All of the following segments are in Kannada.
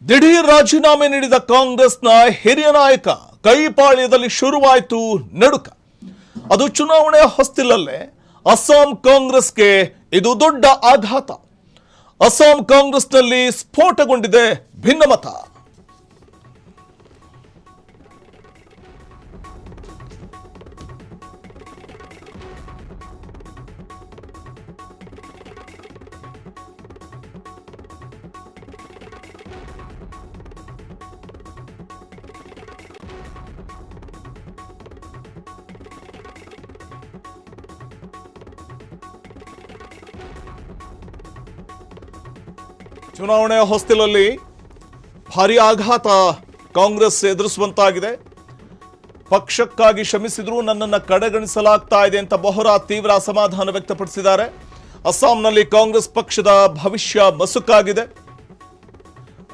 ದಿಢೀರ್ ರಾಜೀನಾಮೆ ನೀಡಿದ ಕಾಂಗ್ರೆಸ್ನ ಹಿರಿಯ ನಾಯಕ ಕೈಪಾಳ್ಯದಲ್ಲಿ ಶುರುವಾಯಿತು ನಡುಕ. ಅದು ಚುನಾವಣೆ ಹೊಸ್ತಿಲಲ್ಲೇ ಅಸ್ಸಾಂ ಕಾಂಗ್ರೆಸ್ಗೆ ಇದು ದೊಡ್ಡ ಆಘಾತ. ಅಸ್ಸಾಂ ಕಾಂಗ್ರೆಸ್ನಲ್ಲಿ ಸ್ಫೋಟಗೊಂಡಿದೆ ಭಿನ್ನಮತ. ಚುನಾವಣೆ ಹೊಸ್ತಿಲಲ್ಲಿ ಭಾರಿ ಆಘಾತ ಕಾಂಗ್ರೆಸ್ ಎದುರಿಸುವಂತಾಗಿದೆ. ಪಕ್ಷಕ್ಕಾಗಿ ಶ್ರಮಿಸಿದ್ರೂ ನನ್ನನ್ನು ಕಡೆಗಣಿಸಲಾಗ್ತಾ ಇದೆ ಅಂತ ಬೊಹ್ರಾ ತೀವ್ರ ಅಸಮಾಧಾನ ವ್ಯಕ್ತಪಡಿಸಿದ್ದಾರೆ. ಅಸ್ಸಾಂನಲ್ಲಿ ಕಾಂಗ್ರೆಸ್ ಪಕ್ಷದ ಭವಿಷ್ಯ ಮಸುಕಾಗಿದೆ.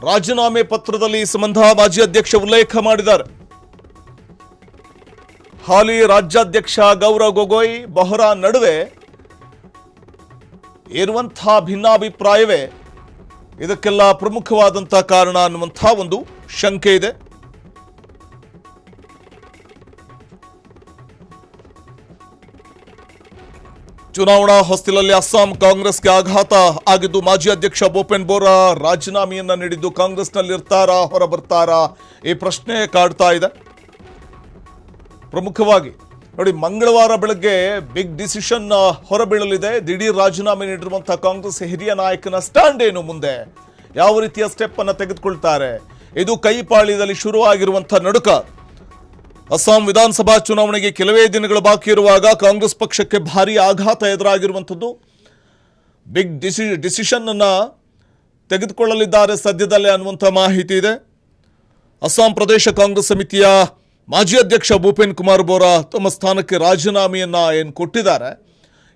ರಾಜೀನಾಮೆ ಪತ್ರದಲ್ಲಿ ಈ ಸಂಬಂಧ ಮಾಜಿ ಅಧ್ಯಕ್ಷ ಉಲ್ಲೇಖ ಮಾಡಿದ್ದಾರೆ. ಹಾಲಿ ರಾಜ್ಯಾಧ್ಯಕ್ಷ ಗೌರವ್ ಗೊಗೊಯ್ ಬೊಹ್ರಾ ನಡುವೆ ಇರುವಂತಹ ಭಿನ್ನಾಭಿಪ್ರಾಯವೇ ಇದಕ್ಕೆಲ್ಲ ಪ್ರಮುಖವಾದಂತಹ ಕಾರಣ ಅನ್ನುವಂಥ ಒಂದು ಶಂಕೆ ಇದೆ. ಚುನಾವಣಾ ಹೊಸ್ತಿಲಲ್ಲಿ ಅಸ್ಸಾಂ ಕಾಂಗ್ರೆಸ್ಗೆ ಆಘಾತ ಆಗಿದ್ದು, ಮಾಜಿ ಅಧ್ಯಕ್ಷ ಭೂಪೇನ್ ಬೋರಾ ರಾಜೀನಾಮೆಯನ್ನ ನೀಡಿದ್ದು ಕಾಂಗ್ರೆಸ್ನಲ್ಲಿ ಇರ್ತಾರಾ ಹೊರ ಬರ್ತಾರಾ ಈ ಪ್ರಶ್ನೆ ಕಾಡ್ತಾ ಇದೆ. ಪ್ರಮುಖವಾಗಿ ನೋಡಿ, ಮಂಗಳವಾರ ಬೆಳಗ್ಗೆ ಬಿಗ್ ಡಿಸಿಷನ್ ಹೊರಬೀಳಲಿದೆ. ದಿಢೀರ್ ರಾಜೀನಾಮೆ ನೀಡಿರುವಂತಹ ಕಾಂಗ್ರೆಸ್ ಹಿರಿಯ ನಾಯಕನ ಸ್ಟ್ಯಾಂಡ್ ಏನು, ಮುಂದೆ ಯಾವ ರೀತಿಯ ಸ್ಟೆಪ್ ಅನ್ನು ತೆಗೆದುಕೊಳ್ತಾರೆ, ಇದು ಕೈಪಾಳ್ಯದಲ್ಲಿ ಶುರುವಾಗಿರುವಂತಹ ನಡುಕ. ಅಸ್ಸಾಂ ವಿಧಾನಸಭಾ ಚುನಾವಣೆಗೆ ಕೆಲವೇ ದಿನಗಳು ಬಾಕಿ ಇರುವಾಗ ಕಾಂಗ್ರೆಸ್ ಪಕ್ಷಕ್ಕೆ ಭಾರಿ ಆಘಾತ ಎದುರಾಗಿರುವಂಥದ್ದು. ಬಿಗ್ ಡಿಸಿಷನ್ ಅನ್ನ ತೆಗೆದುಕೊಳ್ಳಲಿದ್ದಾರೆ ಸದ್ಯದಲ್ಲೇ ಅನ್ನುವಂಥ ಮಾಹಿತಿ ಇದೆ. ಅಸ್ಸಾಂ ಪ್ರದೇಶ ಕಾಂಗ್ರೆಸ್ ಸಮಿತಿಯ ಮಾಜಿ ಅಧ್ಯಕ್ಷ ಭೂಪೇನ್ ಕುಮಾರ್ ಬೋರಾ ತಮ್ಮ ಸ್ಥಾನಕ್ಕೆ ರಾಜೀನಾಮೆಯನ್ನ ಏನು ಕೊಟ್ಟಿದ್ದಾರೆ,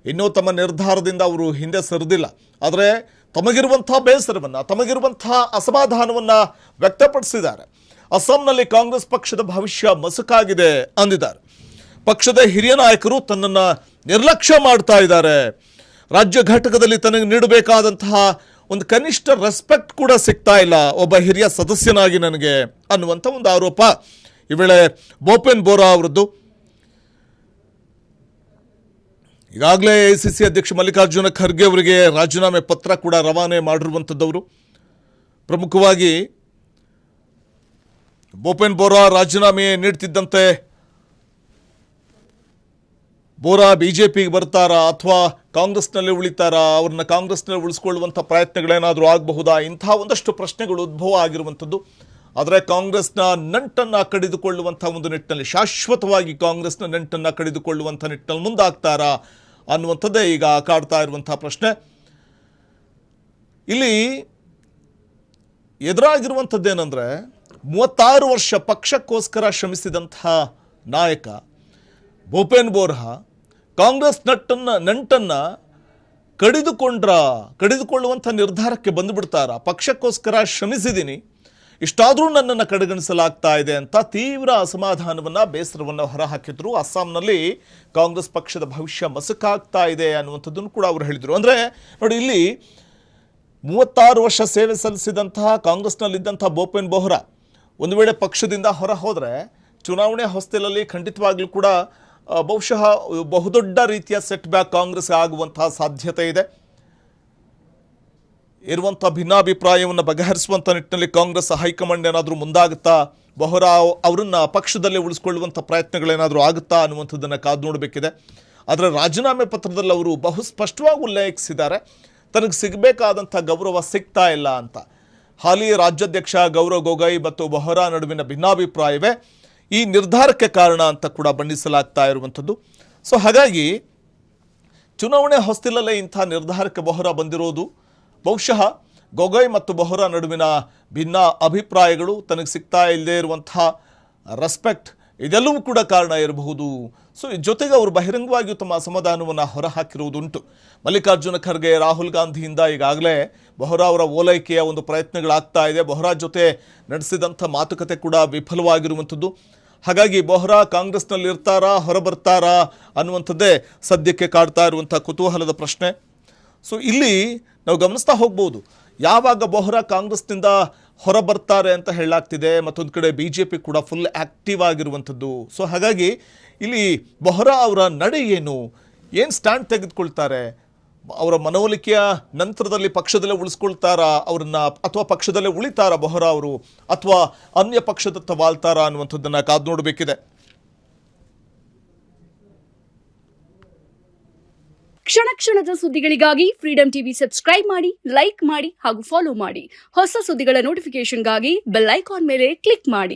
ಇನ್ನೂ ತಮ್ಮ ನಿರ್ಧಾರದಿಂದ ಅವರು ಹಿಂದೆ ಸರಿದಿಲ್ಲ. ಆದರೆ ತಮಗಿರುವಂತಹ ಬೇಸರವನ್ನು, ತಮಗಿರುವಂತಹ ಅಸಮಾಧಾನವನ್ನು ವ್ಯಕ್ತಪಡಿಸಿದ್ದಾರೆ. ಅಸ್ಸಾಂನಲ್ಲಿ ಕಾಂಗ್ರೆಸ್ ಪಕ್ಷದ ಭವಿಷ್ಯ ಮಸುಕಾಗಿದೆ ಅಂದಿದ್ದಾರೆ. ಪಕ್ಷದ ಹಿರಿಯ ನಾಯಕರು ತನ್ನನ್ನು ನಿರ್ಲಕ್ಷ್ಯ ಮಾಡ್ತಾ ಇದ್ದಾರೆ. ರಾಜ್ಯ ಘಟಕದಲ್ಲಿ ತನಗೆ ನೀಡಬೇಕಾದಂತಹ ಒಂದು ಕನಿಷ್ಠ ರೆಸ್ಪೆಕ್ಟ್ ಕೂಡ ಸಿಗ್ತಾ ಇಲ್ಲ ಒಬ್ಬ ಹಿರಿಯ ಸದಸ್ಯನಾಗಿ ನನಗೆ ಅನ್ನುವಂಥ ಒಂದು ಆರೋಪ ಈ ವೇಳೆ ಭೂಪೇನ್ ಬೋರಾ ಅವರದ್ದು. ಈಗಾಗಲೇ ಎಐಸಿಸಿ ಅಧ್ಯಕ್ಷ ಮಲ್ಲಿಕಾರ್ಜುನ ಖರ್ಗೆ ಅವರಿಗೆ ರಾಜೀನಾಮೆ ಪತ್ರ ಕೂಡ ರವಾನೆ ಮಾಡಿರುವಂಥದ್ದವರು. ಪ್ರಮುಖವಾಗಿ ಭೂಪೇನ್ ಬೋರಾ ರಾಜೀನಾಮೆ ನೀಡ್ತಿದ್ದಂತೆ ಬೋರಾ ಬಿಜೆಪಿಗೆ ಬರ್ತಾರಾ ಅಥವಾ ಕಾಂಗ್ರೆಸ್ನಲ್ಲಿ ಉಳಿತಾರಾ, ಅವ್ರನ್ನ ಕಾಂಗ್ರೆಸ್ನಲ್ಲಿ ಉಳಿಸ್ಕೊಳ್ಳುವಂಥ ಪ್ರಯತ್ನಗಳೇನಾದರೂ ಆಗಬಹುದಾ, ಇಂಥ ಒಂದಷ್ಟು ಪ್ರಶ್ನೆಗಳು ಉದ್ಭವ ಆಗಿರುವಂಥದ್ದು. ಆದರೆ ಕಾಂಗ್ರೆಸ್ನ ನಂಟನ್ನು ಕಡಿದುಕೊಳ್ಳುವಂಥ ಒಂದು ನಿಟ್ಟಿನಲ್ಲಿ, ಶಾಶ್ವತವಾಗಿ ಕಾಂಗ್ರೆಸ್ನ ನಂಟನ್ನು ಕಡಿದುಕೊಳ್ಳುವಂಥ ನಿಟ್ಟಿನಲ್ಲಿ ಮುಂದಾಗ್ತಾರಾ ಅನ್ನುವಂಥದ್ದೇ ಈಗ ಕಾಡ್ತಾ ಇರುವಂಥ ಪ್ರಶ್ನೆ. ಇಲ್ಲಿ ಎದುರಾಗಿರುವಂಥದ್ದೇನೆಂದರೆ, 36 ವರ್ಷ ಪಕ್ಷಕ್ಕೋಸ್ಕರ ಶ್ರಮಿಸಿದಂಥ ನಾಯಕ ಭೂಪೇನ್ ಬೋರಾ ಕಾಂಗ್ರೆಸ್ ನಂಟನ್ನು ಕಡಿದುಕೊಳ್ಳುವಂಥ ನಿರ್ಧಾರಕ್ಕೆ ಬಂದುಬಿಡ್ತಾರಾ, ಪಕ್ಷಕ್ಕೋಸ್ಕರ ಶ್ರಮಿಸಿದ್ದೀನಿ, ಇಷ್ಟಾದರೂ ನನ್ನನ್ನು ಕಡೆಗಣಿಸಲಾಗ್ತಾ ಇದೆ ಅಂತ ತೀವ್ರ ಅಸಮಾಧಾನವನ್ನು, ಬೇಸರವನ್ನು ಹೊರಹಾಕಿದ್ರು. ಅಸ್ಸಾಂನಲ್ಲಿ ಕಾಂಗ್ರೆಸ್ ಪಕ್ಷದ ಭವಿಷ್ಯ ಮಸುಕಾಗ್ತಾ ಇದೆ ಅನ್ನುವಂಥದ್ದನ್ನು ಕೂಡ ಅವರು ಹೇಳಿದರು. ಅಂದರೆ ನೋಡಿ, ಇಲ್ಲಿ 36 ವರ್ಷ ಸೇವೆ ಸಲ್ಲಿಸಿದಂತಹ ಕಾಂಗ್ರೆಸ್ನಲ್ಲಿದ್ದಂಥ ಭೂಪೇನ್ ಬೋರಾ ಒಂದು ವೇಳೆ ಪಕ್ಷದಿಂದ ಹೊರ ಹೋದರೆ ಚುನಾವಣೆ ಹೊಸ್ತಿಲಲ್ಲಿ ಖಂಡಿತವಾಗ್ಲೂ ಕೂಡ ಬಹುಶಃ ಬಹುದೊಡ್ಡ ರೀತಿಯ ಸೆಟ್ ಬ್ಯಾಕ್ ಕಾಂಗ್ರೆಸ್ ಆಗುವಂತಹ ಸಾಧ್ಯತೆ ಇದೆ. ಇರುವಂಥ ಭಿನ್ನಾಭಿಪ್ರಾಯವನ್ನು ಬಗೆಹರಿಸುವಂಥ ನಿಟ್ಟಿನಲ್ಲಿ ಕಾಂಗ್ರೆಸ್ ಹೈಕಮಾಂಡ್ ಏನಾದರೂ ಮುಂದಾಗುತ್ತಾ, ಬೋರಾ ಅವರನ್ನು ಪಕ್ಷದಲ್ಲೇ ಉಳಿಸ್ಕೊಳ್ಳುವಂಥ ಪ್ರಯತ್ನಗಳೇನಾದರೂ ಆಗುತ್ತಾ ಅನ್ನುವಂಥದ್ದನ್ನು ಕಾದು ನೋಡಬೇಕಿದೆ. ಆದರೆ ರಾಜೀನಾಮೆ ಪತ್ರದಲ್ಲಿ ಅವರು ಬಹು ಸ್ಪಷ್ಟವಾಗಿ ಉಲ್ಲೇಖಿಸಿದ್ದಾರೆ, ತನಗೆ ಸಿಗಬೇಕಾದಂಥ ಗೌರವ ಸಿಗ್ತಾ ಇಲ್ಲ ಅಂತ. ಹಾಲಿ ರಾಜ್ಯಾಧ್ಯಕ್ಷ ಗೌರವ್ ಗೊಗೊಯ್ ಮತ್ತು ಬೋರಾ ನಡುವಿನ ಭಿನ್ನಾಭಿಪ್ರಾಯವೇ ಈ ನಿರ್ಧಾರಕ್ಕೆ ಕಾರಣ ಅಂತ ಕೂಡ ಬಣ್ಣಿಸಲಾಗ್ತಾ ಇರುವಂಥದ್ದು. ಸೊ ಹಾಗಾಗಿ ಚುನಾವಣೆ ಹೊಸ್ತಿಲಲ್ಲೇ ಇಂಥ ನಿರ್ಧಾರಕ್ಕೆ ಬೋರಾ ಬಂದಿರೋದು ಬಹುಶಃ ಗೊಗೊಯ್ ಮತ್ತು ಬೋರಾ ನಡುವಿನ ಭಿನ್ನ ಅಭಿಪ್ರಾಯಗಳು, ತನಗೆ ಸಿಗ್ತಾ ಇಲ್ಲದೆ ಇರುವಂತಹ ರೆಸ್ಪೆಕ್ಟ್, ಇದೆಲ್ಲವೂ ಕೂಡ ಕಾರಣ ಇರಬಹುದು. ಸೊ ಜೊತೆಗೆ ಅವರು ಬಹಿರಂಗವಾಗಿಯೂ ತಮ್ಮ ಅಸಮಾಧಾನವನ್ನು ಹೊರಹಾಕಿರುವುದುಂಟು. ಮಲ್ಲಿಕಾರ್ಜುನ ಖರ್ಗೆ, ರಾಹುಲ್ ಗಾಂಧಿಯಿಂದ ಈಗಾಗಲೇ ಬೋರಾ ಅವರ ಓಲೈಕೆಯ ಒಂದು ಪ್ರಯತ್ನಗಳಾಗ್ತಾ ಇದೆ. ಬೋರಾ ಜೊತೆ ನಡೆಸಿದಂಥ ಮಾತುಕತೆ ಕೂಡ ವಿಫಲವಾಗಿರುವಂಥದ್ದು. ಹಾಗಾಗಿ ಬೋರಾ ಕಾಂಗ್ರೆಸ್ನಲ್ಲಿ ಇರ್ತಾರಾ ಹೊರಬರ್ತಾರಾ ಅನ್ನುವಂಥದ್ದೇ ಸದ್ಯಕ್ಕೆ ಕಾಡ್ತಾ ಇರುವಂಥ ಕುತೂಹಲದ ಪ್ರಶ್ನೆ. ಸೊ ಇಲ್ಲಿ ನಾವು ಗಮನಿಸ್ತಾ ಹೋಗ್ಬೋದು, ಯಾವಾಗ ಬೋರಾ ಕಾಂಗ್ರೆಸ್ನಿಂದ ಹೊರ ಬರ್ತಾರೆ ಅಂತ ಹೇಳಲಾಗ್ತಿದೆ. ಮತ್ತೊಂದು ಕಡೆ ಬಿಜೆಪಿ ಕೂಡ ಫುಲ್ ಆಕ್ಟಿವ್ ಆಗಿರುವಂಥದ್ದು. ಸೊ ಹಾಗಾಗಿ ಇಲ್ಲಿ ಬೊಹ್ರಾ ಅವರ ನಡೆ ಏನು ಸ್ಟ್ಯಾಂಡ್ ತೆಗೆದುಕೊಳ್ತಾರೆ, ಅವರ ಮನವೊಲಿಕೆಯ ನಂತರದಲ್ಲಿ ಪಕ್ಷದಲ್ಲೇ ಉಳಿಸ್ಕೊಳ್ತಾರಾ ಅವರನ್ನ, ಅಥವಾ ಪಕ್ಷದಲ್ಲೇ ಉಳಿತಾರಾ ಬೊಹ್ರಾ ಅವರು, ಅಥವಾ ಅನ್ಯ ಪಕ್ಷದತ್ತ ವಾಲ್ತಾರಾ ಅನ್ನುವಂಥದ್ದನ್ನ ಕಾದು ನೋಡಬೇಕಿದೆ. ಕ್ಷಣ ಕ್ಷಣದ ಸುದ್ದಿಗಳಿಗಾಗಿ ಫ್ರೀಡಂ ಟಿವಿ ಸಬ್ಸ್ಕ್ರೈಬ್ ಮಾಡಿ, ಲೈಕ್ ಮಾಡಿ ಹಾಗೂ ಫಾಲೋ ಮಾಡಿ. ಹೊಸ ಸುದ್ದಿಗಳ ನೋಟಿಫಿಕೇಶನ್ಗಾಗಿ ಬೆಲ್ ಐಕಾನ್ ಮೇಲೆ ಕ್ಲಿಕ್ ಮಾಡಿ.